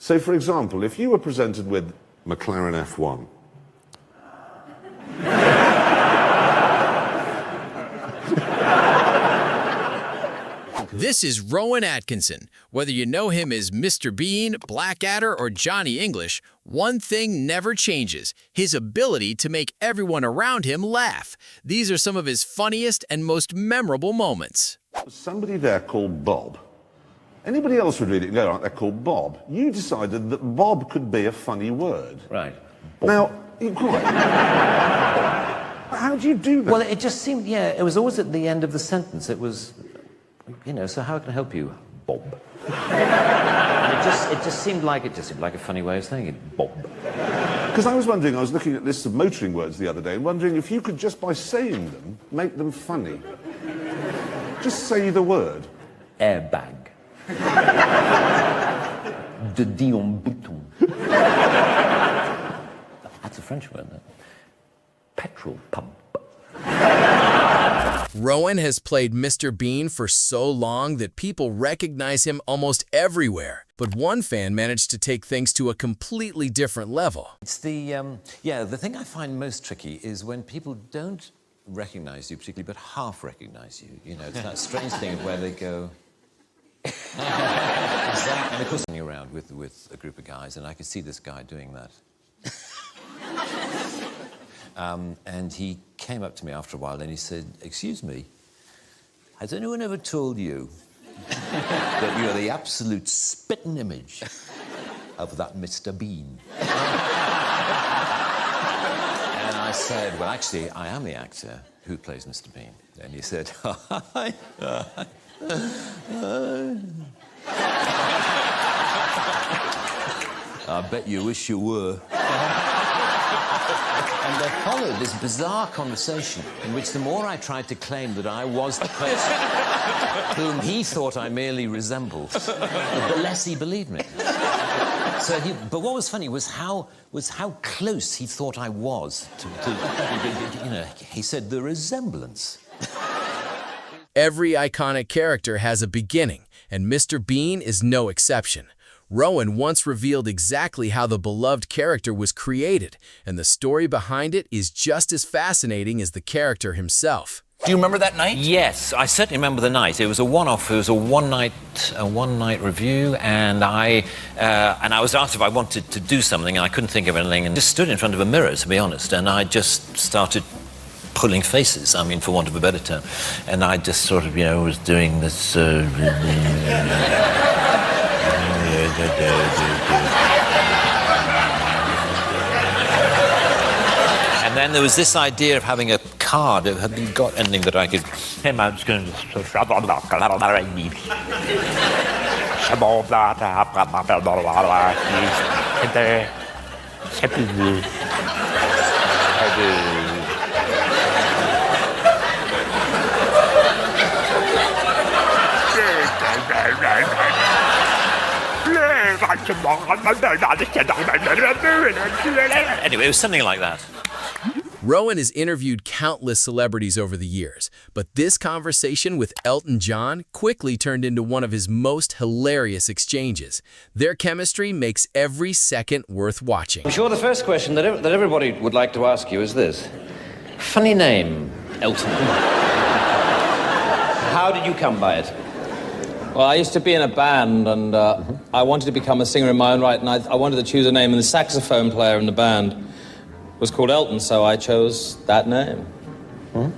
So, for example, if you were presented with McLaren F1, This is Rowan Atkinson. Whether you know him as Mr. Bean, Blackadder, or Johnny English, one thing never changes: his ability to make everyone around him laugh. These are some of his funniest and most memorable moments. there's somebody there called Bob. Anybody else would read it and go, "Right, they're called Bob." You decided that Bob could be a funny word. Right. Now, quite. How do you do that? Well, it just seemed, yeah, it was always at the end of the sentence. It was, you know, so how can I help you, Bob? And it just seemed like a funny way of saying it, Bob. Because I was wondering, I was looking at lists of motoring words the other day and wondering if you could just by saying them, make them funny. Just say the word. Airbag. De Dion Bouton. That's a French word, that. Petrol pump. Rowan has played Mr. Bean for so long that people recognize him almost everywhere. But one fan managed to take things to a completely different level. It's the, the thing I find most tricky is when people don't recognize you particularly, but half recognize you. You know, it's that strange thing of where they go... And of course, I'm around with a group of guys, and I could see this guy doing that. And he came up to me after a while and he said, "Excuse me, has anyone ever told you that you're the absolute spitting image of that Mr. Bean?" And I said, "Well, actually, I am the actor who plays Mr. Bean." And he said, "I bet you wish you were." And there followed this bizarre conversation in which the more I tried to claim that I was the person whom he thought I merely resembled, the less he believed me. But what was funny was how close he thought I was to you know, he said the resemblance. Every iconic character has a beginning, and Mr. Bean is no exception. Rowan once revealed exactly how the beloved character was created, and the story behind it is just as fascinating as the character himself. Do you remember that night? Yes, I certainly remember the night. It was a one-off. It was a one-night review, and I was asked if I wanted to do something, and I couldn't think of anything, and just stood in front of a mirror, to be honest, and I just started pulling faces, I mean, for want of a better term, and I just sort of, you know, was doing this. And then there was this idea of having a card. Have you got anything that I could... Anyway, it was something like that. Rowan has interviewed countless celebrities over the years, but this conversation with Elton John quickly turned into one of his most hilarious exchanges. Their chemistry makes every second worth watching. I'm sure the first question that everybody would like to ask you is this. Funny name, Elton. How did you come by it? Well, I used to be in a band, and I wanted to become a singer in my own right, and I wanted to choose a name, and the saxophone player in the band was called Elton, so I chose that name. Hmm?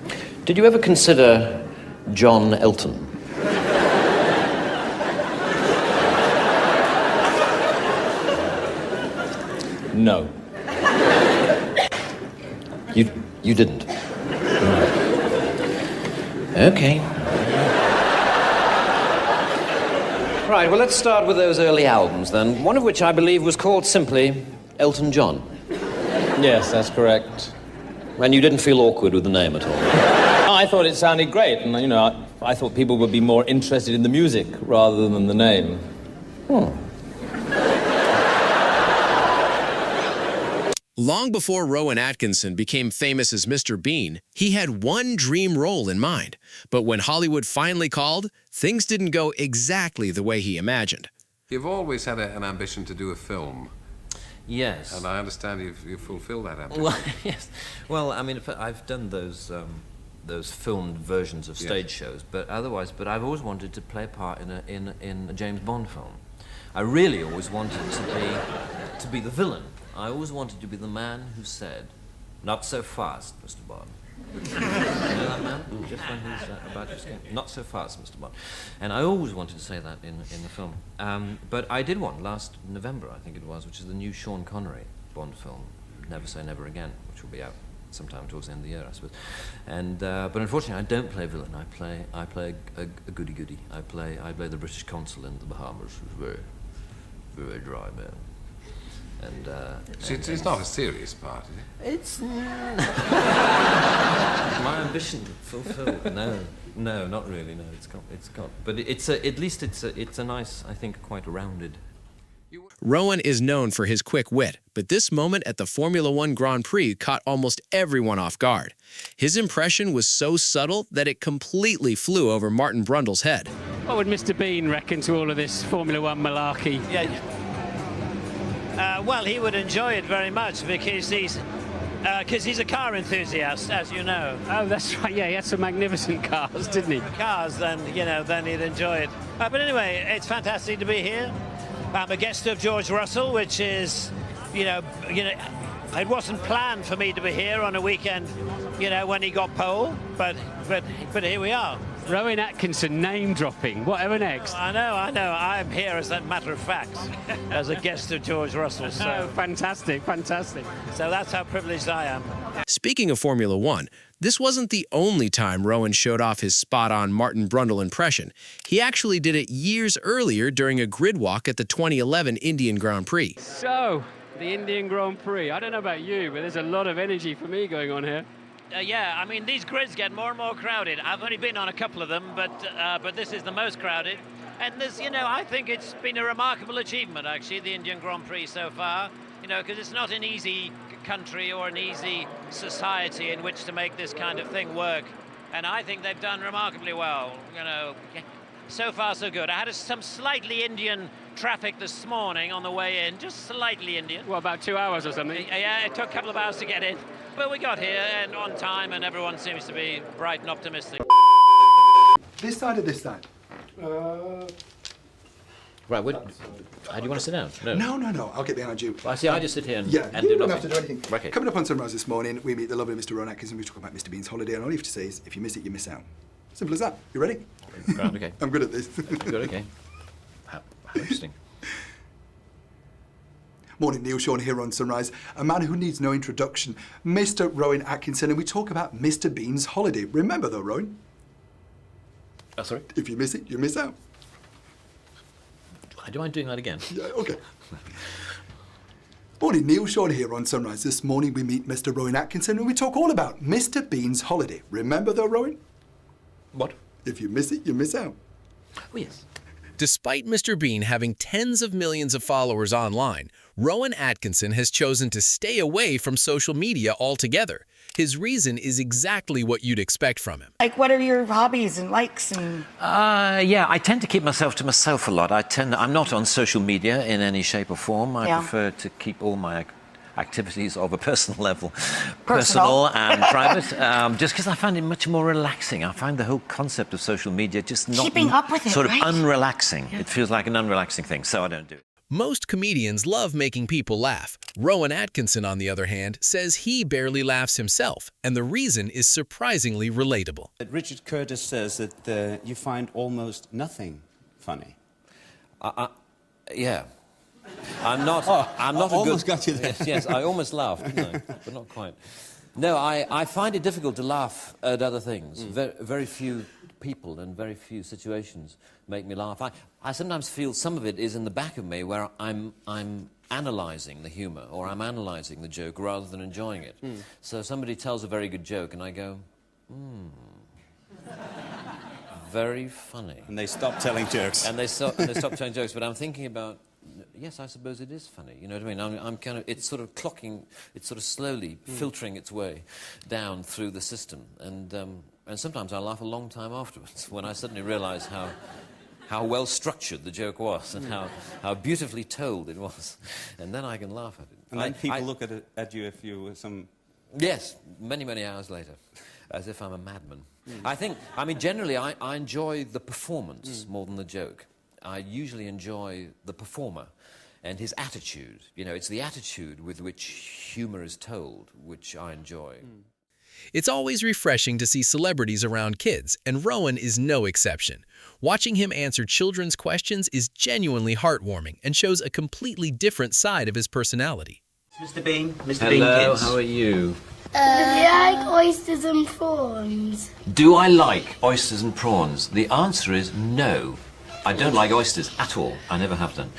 Did you ever consider John Elton? No. You didn't? Okay. Right, well, let's start with those early albums, then. One of which I believe was called simply Elton John. Yes, that's correct. And you didn't feel awkward with the name at all? I thought it sounded great, and, you know, I thought people would be more interested in the music rather than the name. Hmm. Long before Rowan Atkinson became famous as Mr. Bean, he had one dream role in mind. But when Hollywood finally called, things didn't go exactly the way he imagined. You've always had an ambition to do a film. Yes. And I understand you've fulfilled that ambition. Well, yes. Well, I mean, I've done those filmed versions of stage shows, but I've always wanted to play a part in a James Bond film. I really always wanted to be the villain. I always wanted to be the man who said, "Not so fast, Mr. Bond." You know that man? Just when he's about to escape. "Not so fast, Mr. Bond." And I always wanted to say that in the film. But I did one last November, I think it was, which is the new Sean Connery Bond film, Never Say Never Again, which will be out sometime towards the end of the year, I suppose. And but unfortunately, I don't play a villain. I play a goody-goody. I play the British consul in the Bahamas, who's very, very dry man. And So it's not a serious part, is it? it's my ambition fulfilled. No, not really. No, it's got. But at least it's a nice, I think, quite rounded. Rowan is known for his quick wit, but this moment at the Formula One Grand Prix caught almost everyone off guard. His impression was so subtle that it completely flew over Martin Brundle's head. What would Mr. Bean reckon to all of this Formula One malarkey? Yeah. Well, he would enjoy it very much because he's a car enthusiast, as you know. Oh, that's right. Yeah, he had some magnificent cars, didn't he? Cars, then he'd enjoy it. But anyway, it's fantastic to be here. I'm a guest of George Russell, which is, it wasn't planned for me to be here on a weekend, when he got pole, but here we are. Rowan Atkinson name-dropping. Whatever next? I know. I'm here as a matter of fact, as a guest of George Russell. So. Oh, fantastic. So that's how privileged I am. Speaking of Formula One, this wasn't the only time Rowan showed off his spot-on Martin Brundle impression. He actually did it years earlier during a grid walk at the 2011 Indian Grand Prix. So, the Indian Grand Prix. I don't know about you, but there's a lot of energy for me going on here. Yeah, I mean, these grids get more and more crowded. I've only been on a couple of them, but this is the most crowded. And there's, I think it's been a remarkable achievement, actually, the Indian Grand Prix so far. Because it's not an easy country or an easy society in which to make this kind of thing work. And I think they've done remarkably well, So far, so good. I had some slightly Indian traffic this morning on the way in, just slightly Indian. Well, about 2 hours or something? Yeah, it took a couple of hours to get in. But we got here and on time, and everyone seems to be bright and optimistic. This side or this side? Right, how do you want to sit down? No, I'll get behind you. Well, I see, I just sit here and you do don't nothing. have to do anything. Okay. Coming up on Sunrise this morning, we meet the lovely Mr. Rowan Atkinson. We talk about Mr. Bean's holiday, and all you have to say is, if you miss it, you miss out. Simple as that. You ready? Right, okay. I'm good at this. Good, okay. How interesting. Morning, Neil Sean here on Sunrise. A man who needs no introduction, Mr. Rowan Atkinson, and we talk about Mr. Bean's holiday. Remember though, Rowan? Oh, sorry? If you miss it, you miss out. Do you mind doing that again? Yeah, okay. Morning, Neil Sean here on Sunrise. This morning we meet Mr. Rowan Atkinson and we talk all about Mr. Bean's holiday. Remember though, Rowan? What? If you miss it, you miss out. Oh, yes. Despite Mr. Bean having tens of millions of followers online, Rowan Atkinson has chosen to stay away from social media altogether. His reason is exactly what you'd expect from him. Like, what are your hobbies and likes and... Yeah, I tend to keep myself to myself a lot. I'm not on social media in any shape or form. I prefer to keep all my activities of a personal level, personal and private, just because I find it much more relaxing. I find the whole concept of social media just not keeping up with it, sort of right? unrelaxing. Yeah. It feels like an unrelaxing thing, so I don't do it. Most comedians love making people laugh. Rowan Atkinson, on the other hand, says he barely laughs himself, and the reason is surprisingly relatable. Richard Curtis says that you find almost nothing funny. Yeah. I'm not almost got you there. Yes, I almost laughed, didn't I? But not quite. No, I find it difficult to laugh at other things. Very few people and very few situations make me laugh. I sometimes feel some of it is in the back of me where I'm analysing the humour or I'm analysing the joke rather than enjoying it. So somebody tells a very good joke and I go, very funny. And they stop telling jokes. And they stop telling jokes, but I'm thinking about, yes, I suppose it is funny. You know what I mean? I'm kind of, it's sort of clocking, it's sort of slowly filtering its way down through the system. And sometimes I laugh a long time afterwards when I suddenly realise how well structured the joke was and how beautifully told it was. And then I can laugh at it. And then people look at you if you were some... Yes, many, many hours later, as if I'm a madman. I mean, generally, I enjoy the performance more than the joke. I usually enjoy the performer and his attitude. You know, it's the attitude with which humour is told, which I enjoy. It's always refreshing to see celebrities around kids, and Rowan is no exception. Watching him answer children's questions is genuinely heartwarming and shows a completely different side of his personality. Mr. Bean, Mr. Hello, Bean, kids. how are you? Do you like oysters and prawns? Do I like oysters and prawns? The answer is no. I don't like oysters at all. I never have done.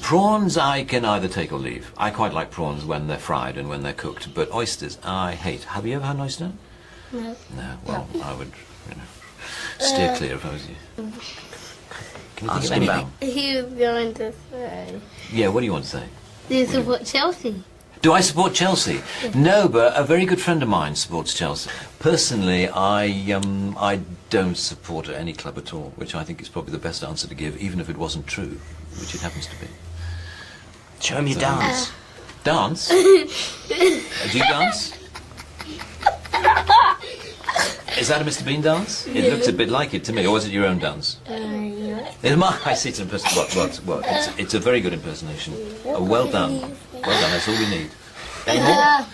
Prawns I can either take or leave. I quite like prawns when they're fried and when they're cooked, but oysters I hate. Have you ever had an oyster? No. No, well, I would, steer clear if I was you. Can you think of anything? He was going to say... Yeah, what do you want to say? Do you support Chelsea? Do I support Chelsea? No, but a very good friend of mine supports Chelsea. Personally, I don't support any club at all, which I think is probably the best answer to give, even if it wasn't true, which it happens to be. Show me your dance. Dance? Do you dance? Is that a Mr. Bean dance? It looks a bit like it to me, or was it your own dance? I see it's an impersonation. What? It's a very good impersonation. Well done. Well done, that's all we need. Any more?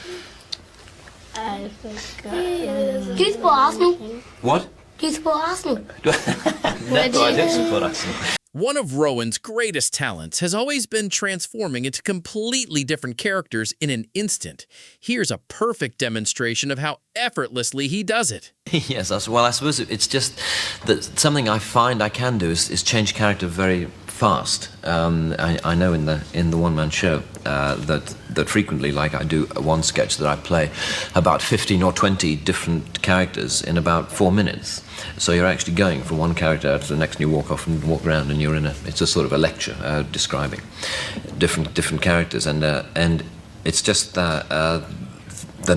I forgot. Do you support Arsenal? What? Do you support Arsenal? No, I don't support Arsenal. One of Rowan's greatest talents has always been transforming into completely different characters in an instant. Here's a perfect demonstration of how effortlessly he does it. Yes, well, I suppose it's just that something I find I can do is change character very fast. I know in the one-man show that frequently, like I do one sketch that I play about 15 or 20 different characters in about 4 minutes. So you're actually going from one character to the next, and you walk off and walk around, and you're it's a sort of a lecture describing different characters, and it's just the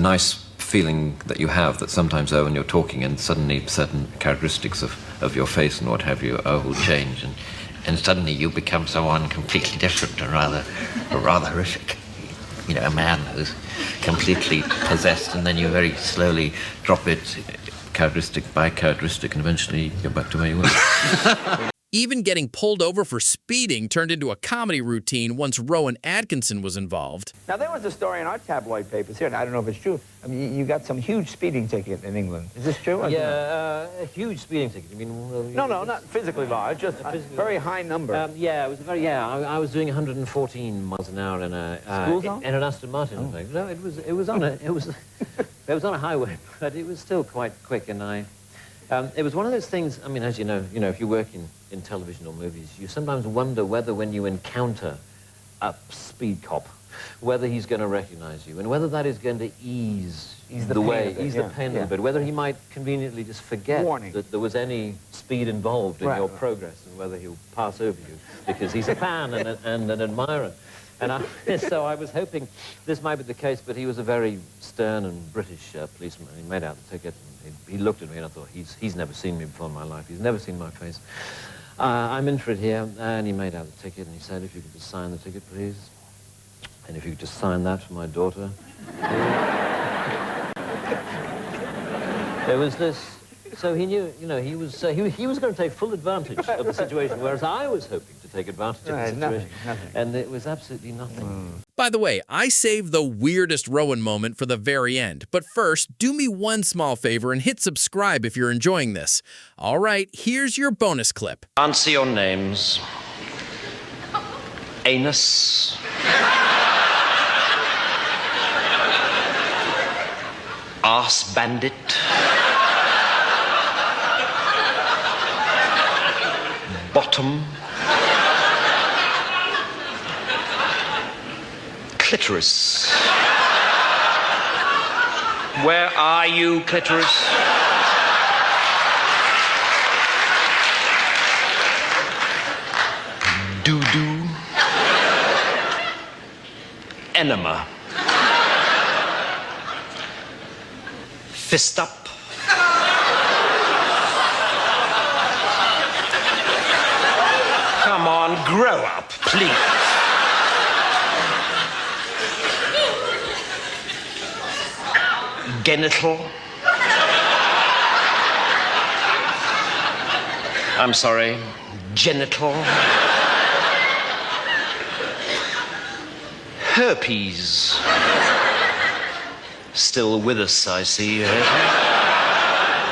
nice feeling that you have that sometimes when you're talking and suddenly certain characteristics of your face and what have you will change, and suddenly you become someone completely different and rather horrific. You know, a man who's completely possessed, and then you very slowly drop it characteristic by characteristic, and eventually you're back to where you were. Even getting pulled over for speeding turned into a comedy routine once Rowan Atkinson was involved. Now, there was a story in our tabloid papers here, and I don't know if it's true. I mean, you got some huge speeding ticket in England. Is this true? Yeah, a huge speeding ticket. You mean? No, not physically large, just a very high number. Yeah, it was very. Yeah, I was doing 114 miles an hour in an Aston Martin. I think. No, it was on a highway, but it was still quite quick, and it was one of those things. I mean, as you know, if you work in television or movies, you sometimes wonder whether when you encounter a speed cop, whether he's going to recognize you, and whether that is going to ease the pain a little bit, whether he might conveniently just forget that there was any speed involved in your progress, and whether he'll pass over you because he's a fan and an admirer. And so I was hoping this might be the case, but he was a very stern and British policeman. He made out the ticket, and he looked at me, and I thought, he's never seen me before in my life. He's never seen my face. I'm in for it here, and he made out the ticket, and he said, if you could just sign the ticket, please. And if you could just sign that for my daughter. There was this... So he knew, he was going to take full advantage of the situation, whereas I was hoping to take advantage of the situation. Nothing. And it was absolutely nothing. By the way, I saved the weirdest Rowan moment for the very end. But first, do me one small favor and hit subscribe if you're enjoying this. All right, here's your bonus clip. Answer your names. Anus. Arse bandit. Bottom. Clitoris. Where are you, clitoris? Doo-doo. Enema. Fist up. on, grow up, please. Genital. I'm sorry. Genital. Herpes. Still with us, I see.